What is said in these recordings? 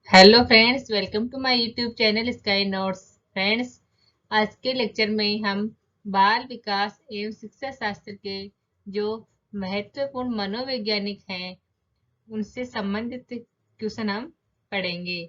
Hello friends, welcome to my YouTube channel Sky Notes. Friends, आज के lecture में हम बाल विकास एवं शिक्षा शास्त्र के जो महत्वपूर्ण मनोवैज्ञानिक हैं उनसे संबंधित क्वेश्चन हम पढ़ेंगे।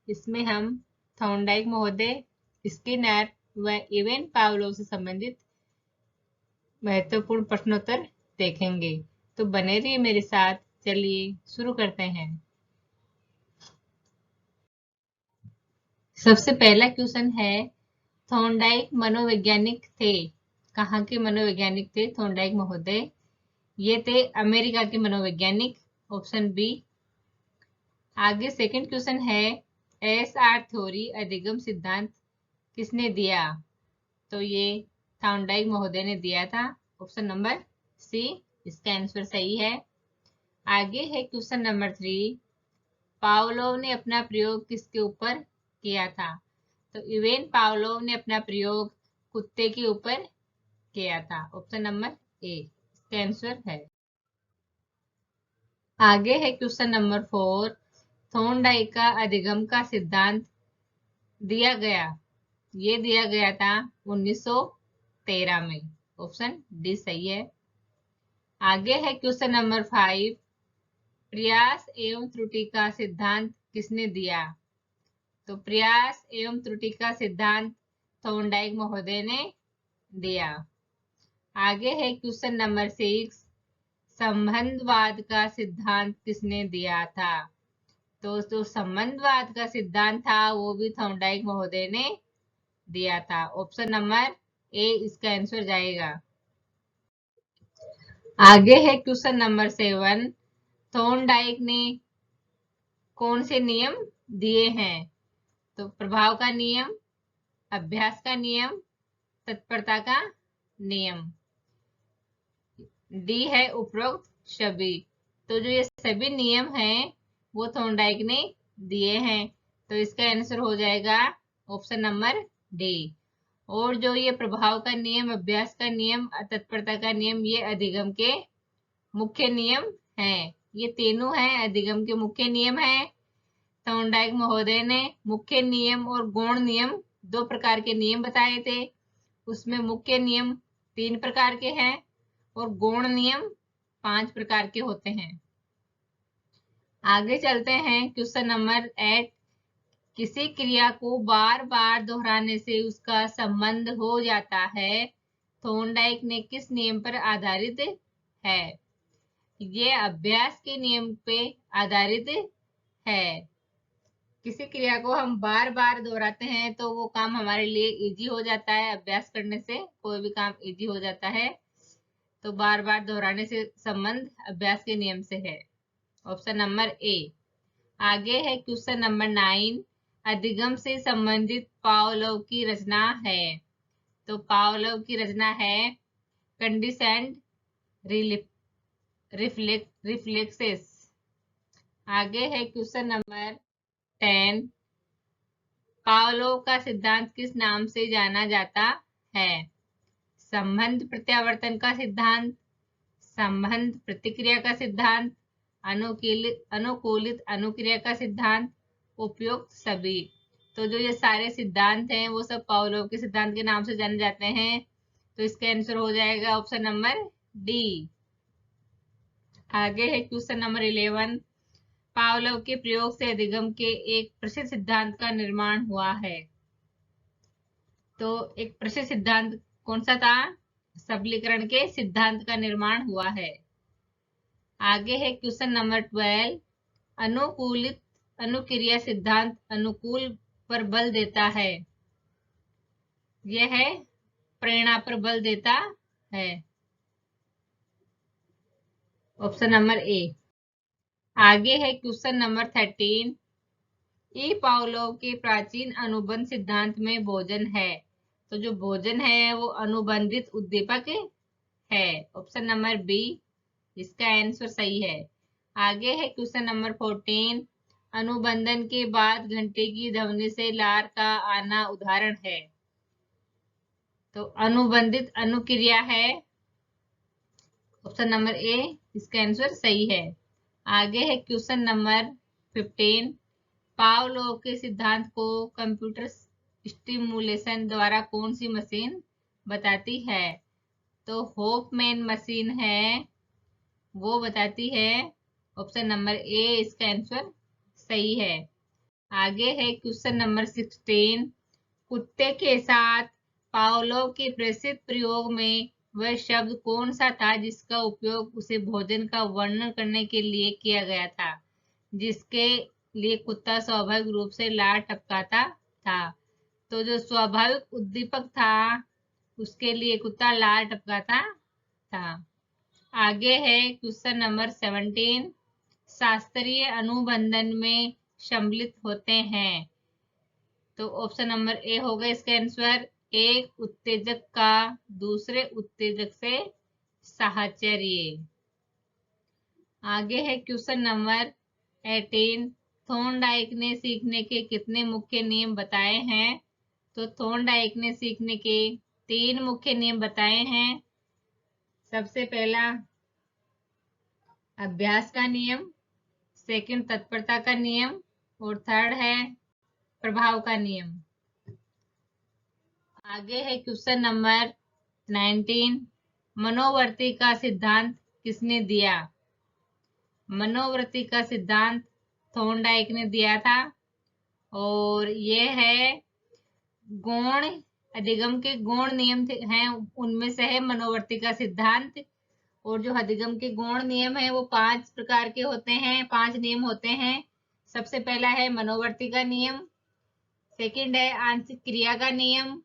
इसमें हम थॉर्नडाइक महोदय, स्किनर व इवेन पावलोव से संबंधित महत्वपूर्ण प्रश्नोत्तर देखेंगे। तो बने रहिए मेरे साथ। चलिए शुरू करते हैं। सबसे पहला क्वेश्चन है, थॉर्नडाइक मनोवैज्ञानिक थे। कहाँ के मनोवैज्ञानिक थे थॉर्नडाइक महोदय? ये थे अमेरिका के मनोवैज्ञानिक, ऑप्शन बी। आगे सेकंड क्वेश्चन है, एसआर थ्योरी अधिगम सिद्धांत किसने दिया? तो ये थॉर्नडाइक महोदय ने दिया था, ऑप्शन नंबर सी। इसका आंसर सही है। आगे है क्वेश्चन नंबर 3, पावलोव ने अपना प्रयोग किसके ऊपर किया था? तो इवेन पावलोव ने अपना प्रयोग कुत्ते के ऊपर किया था, ऑप्शन नंबर ए इसका आंसर है। आगे है क्वेश्चन नंबर 4, थॉर्नडाइक का अधिगम का सिद्धांत दिया गया, ये दिया गया था 1913 में, ऑप्शन डी सही है। आगे है क्वेश्चन नंबर 5, प्रयास एवं त्रुटि का सिद्धांत किसने दिया? तो प्रयास एवं त्रुटि का सिद्धांत थॉर्नडाइक महोदय ने दिया। आगे है क्वेश्चन नंबर 6, संबंधवाद का सिद्धांत किसने दिया था? तो जो संबंधवाद का सिद्धांत था वो भी थॉर्नडाइक महोदय ने दिया था, ऑप्शन नंबर ए इसका आंसर जाएगा। आगे है क्वेश्चन नंबर 7, थॉर्नडाइक ने कौन से नियम दिए हैं? तो प्रभाव का नियम, अभ्यास का नियम, तत्परता का नियम। डी है उपरोक्त सभी। तो जो ये सभी नियम हैं वो थॉर्नडाइक ने दिए हैं, तो इसका आंसर हो जाएगा ऑप्शन नंबर डी। और जो ये प्रभाव का नियम, अभ्यास का नियम, तत्परता का नियम, ये अधिगम के मुख्य नियम हैं। ये तीनों हैं अधिगम के मुख्य नियम हैं। थॉर्नडाइक महोदय ने मुख्य नियम और गौण नियम 2 प्रकार के नियम बताए थे। उसमें मुख्य नियम 3 प्रकार के हैं और गौण नियम 5 प्रकार के होते हैं। आगे चलते हैं क्वेश्चन नंबर 8, किसी क्रिया को बार बार दोहराने से उसका संबंध हो जाता है, थॉर्नडाइक ने किस नियम पर आधारित है? ये अभ्यास के नियम पे आधारित है। किसी क्रिया को हम बार बार दोहराते हैं तो वो काम हमारे लिए इजी हो जाता है। अभ्यास करने से कोई भी काम इजी हो जाता है। तो बार बार दोहराने से संबंध अभ्यास के नियम से है, ऑप्शन नंबर ए। आगे है क्वेश्चन नंबर 9, अधिगम से संबंधित पावलोव की रचना है। तो पावलोव की रचना है कंडीशनड रिफ्लेक्सेस। आगे है क्वेश्चन नंबर 10, पावलोव का सिद्धांत किस नाम से जाना जाता है? संबंध प्रत्यावर्तन का सिद्धांत, संबंध प्रतिक्रिया का सिद्धांत, अनुकूलित अनुक्रिया का सिद्धांत, उपयुक्त सभी। तो जो ये सारे सिद्धांत हैं वो सब पावलोव के सिद्धांत के नाम से जाने जाते हैं, तो इसका आंसर हो जाएगा ऑप्शन नंबर डी। आगे है क्वेश्चन नंबर 11, पावलोव के प्रयोग से अधिगम के एक प्रसिद्ध सिद्धांत का निर्माण हुआ है। तो एक प्रसिद्ध सिद्धांत कौन सा था? सबलीकरण के सिद्धांत का निर्माण हुआ है। आगे है क्वेश्चन नंबर 12, अनुकूलित अनुक्रिया सिद्धांत अनुकूल पर बल देता है। यह है प्रेरणा पर बल देता है, ऑप्शन नंबर ए। आगे है क्वेश्चन नंबर 13, ई पावलोव के प्राचीन अनुबंध सिद्धांत में भोजन है। तो जो भोजन है वो अनुबंधित उद्दीपक है, ऑप्शन नंबर बी इसका आंसर सही है। आगे है क्वेश्चन नंबर 14, अनुबंधन के बाद घंटे की ध्वनि से लार का आना उदाहरण है। तो अनुबंधित अनुक्रिया है, ऑप्शन नंबर ए इसका आंसर सही है। आगे है क्वेश्चन नंबर 15, पावलोव के सिद्धांत को कंप्यूटर स्टिमुलेशन द्वारा कौन सी मशीन बताती है? तो होफमैन मशीन है, वो बताती है। ऑप्शन नंबर ए इसका आंसर सही है। आगे है क्वेश्चन नंबर 16। कुत्ते के साथ पावलोव के प्रसिद्ध प्रयोग में वह शब्द कौन सा था जिसका उपयोग उसे भोजन का वर्णन करने के लिए किया गया था, जिसके लिए कुत्ता स्वाभाविक रूप से लार टपकाता था? तो जो स्वाभाविक उद्दीपक था उसके लिए कुत्ता लार टपकाता था। आगे है क्वेश्चन नंबर 17। शास्त्रीय अनुबंधन में सम्मिलित होते हैं। तो ऑप्शन नंबर ए होगा इसका आंसर। एक उत्तेजक का दूसरे उत्तेजक से साहचर्य। आगे है क्वेश्चन नंबर 18। थॉर्नडाइक ने सीखने के कितने मुख्य नियम बताए हैं? तो थॉर्नडाइक ने सीखने के 3 मुख्य नियम बताए हैं। सबसे पहला अभ्यास का नियम, सेकंड तत्परता का नियम और थर्ड है प्रभाव का नियम। आगे है क्वेश्चन नंबर 19। मनोवृत्ति का सिद्धांत किसने दिया? मनोवृत्ति का सिद्धांत थॉर्नडाइक ने दिया था और ये है गौण अधिगम के गौण नियम हैं, उनमें से है मनोवृत्ति का सिद्धांत। और जो अधिगम के गौण नियम है वो 5 प्रकार के होते हैं, 5 नियम होते हैं। सबसे पहला है मनोवृत्ति का नियम, सेकंड है आंशिक क्रिया का नियम,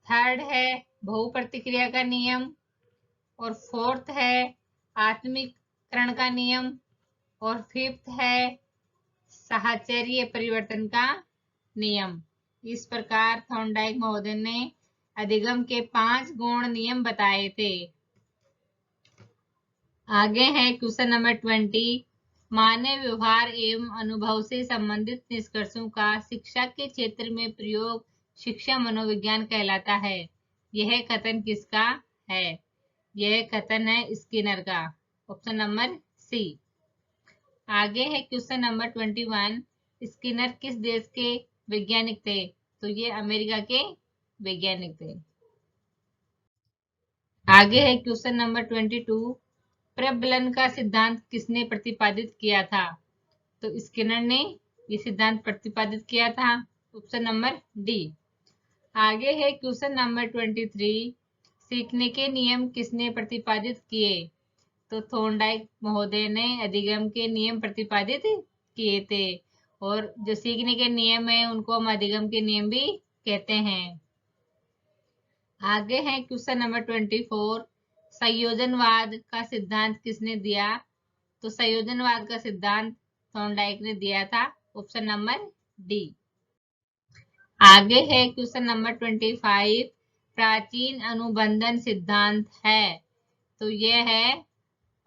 थर्ड है बहुप्रतिक्रिया का नियम और फोर्थ है आत्मीकरण का नियम और फिफ्थ है साहचर्य परिवर्तन का नियम। इस प्रकार थॉर्नडाइक महोदय ने अधिगम के 5 गौण नियम बताए थे। आगे है क्वेश्चन नंबर 20। मानव व्यवहार एवं अनुभव से संबंधित निष्कर्षों का शिक्षा के क्षेत्र में प्रयोग शिक्षा मनोविज्ञान कहलाता है। यह कथन किसका है? यह कथन है स्किनर का। Option number C. आगे है क्वेश्चन नंबर 21। स्किनर किस देश के वैज्ञानिक थे? तो ये अमेरिका के वैज्ञानिक थे। आगे है क्वेश्चन नंबर 22। प्रबलन का सिद्धांत किसने प्रतिपादित किया था? तो स्किनर ने ये सिद्धांत प्रतिपादित किया था। Option number D. आगे है क्वेश्चन नंबर 23। सीखने के नियम किसने प्रतिपादित किए? तो थॉर्नडाइक महोदय ने अधिगम के नियम प्रतिपादित किए थे और जो सीखने के नियम है उनको हम अधिगम के नियम भी कहते हैं। आगे है क्वेश्चन नंबर 24। संयोजनवाद का सिद्धांत किसने दिया? तो संयोजनवाद का सिद्धांत थॉर्नडाइक ने दिया था। Option number D. आगे है क्वेश्चन नंबर 25। प्राचीन अनुबंधन सिद्धांत है, तो यह है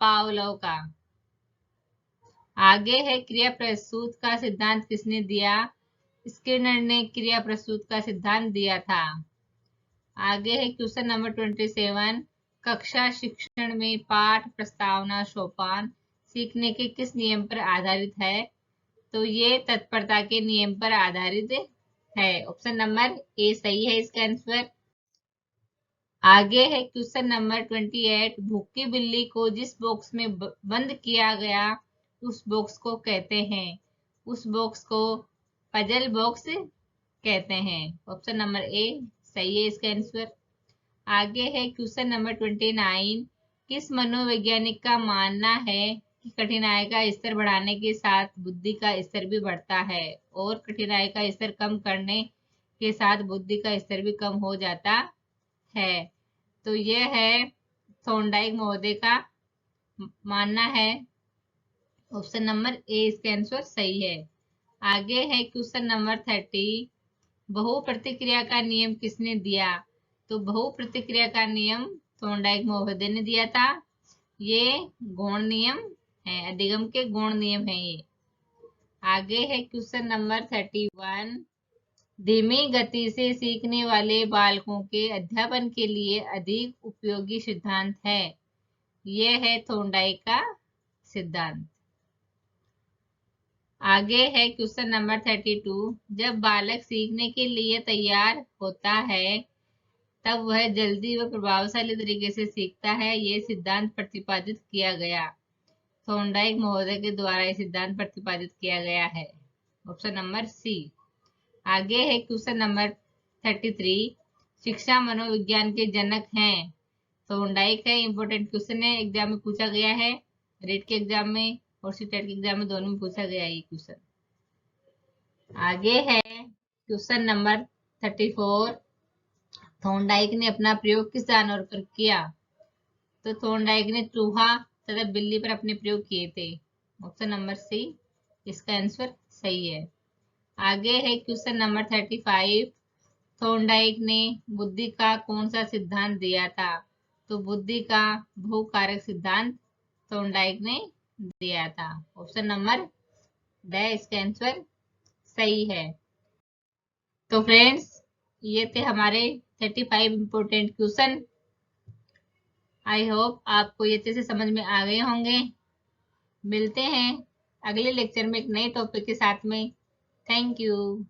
पावलोव का। आगे है क्रिया प्रसूत का सिद्धांत किसने दिया? स्किनर ने क्रिया प्रसूत का सिद्धांत दिया था। आगे है क्वेश्चन नंबर 27। कक्षा शिक्षण में पाठ प्रस्तावना सोपान सीखने के किस नियम पर आधारित है? तो ये तत्परता के नियम पर आधारित है। ऑप्शन नंबर ए सही है इसका आंसर। आगे है क्वेश्चन नंबर 28। भूखी बिल्ली को जिस बॉक्स में बंद किया गया उस बॉक्स को कहते हैं। उस बॉक्स को पजल बॉक्स कहते हैं। ऑप्शन नंबर ए सही है इसका आंसर। आगे है क्वेश्चन नंबर 29। किस मनोवैज्ञानिक का मानना है कि कठिनाई का स्तर बढ़ाने के साथ बुद्धि का स्तर भी बढ़ता है और कठिनाई का स्तर कम करने के साथ बुद्धि का स्तर भी कम हो जाता है? तो यह है थॉर्नडाइक महोदय का मानना है। ऑप्शन नंबर ए इसका आंसर सही है। आगे है क्वेश्चन नंबर 30। बहुप्रतिक्रिया का नियम किसने दिया? तो बहुप्रतिक्रिया का नियम थॉर्नडाइक महोदय ने दिया था। ये गौण नियम है, अधिगम के गौण नियम है ये। आगे है क्वेश्चन नंबर 31। धीमी गति से सीखने वाले बालकों के अध्यापन के लिए अधिक उपयोगी सिद्धांत है। यह है थॉर्नडाइक का सिद्धांत। आगे है क्वेश्चन नंबर 32। जब बालक सीखने के लिए तैयार होता है तब वह जल्दी व प्रभावशाली तरीके से सीखता है, ये सिद्धांत प्रतिपादित किया गया। थॉर्नडाइक महोदय के द्वारा ये सिद्धांत प्रतिपादित किया गया है। Option number C. आगे है क्वेश्चन नंबर 33। शिक्षा मनोविज्ञान के जनक हैं। थॉर्नडाइक है। इंपॉर्टेंट क्वेश्चन है, एग्जाम में पूछा गया है, रीट के एग्जाम में और सीटेट के एग्जाम में दोनों में पूछा गया है ये क्वेश्चन। आगे है क्वेश्चन नंबर 34। थॉर्नडाइक ने अपना प्रयोग किस जानवर पर किया? तो थॉर्नडाइक ने चूहा तथा बिल्ली पर अपने प्रयोग किए थे। ऑप्शन नंबर सी इसका आंसर सही है। आगे है क्वेश्चन नंबर 35। थॉर्नडाइक ने बुद्धि का कौन सा सिद्धांत दिया था? तो बुद्धि का बहुकारक सिद्धांत थॉर्नडाइक ने दिया था। ऑप्शन नंबर ड इसका आंसर सही है। तो फ्रेंड्स, ये थे हमारे 35 इंपोर्टेंट क्वेश्चन। आई होप आपको ये अच्छे से समझ में आ गए होंगे। मिलते हैं अगले लेक्चर में एक नए टॉपिक के साथ में। Thank you.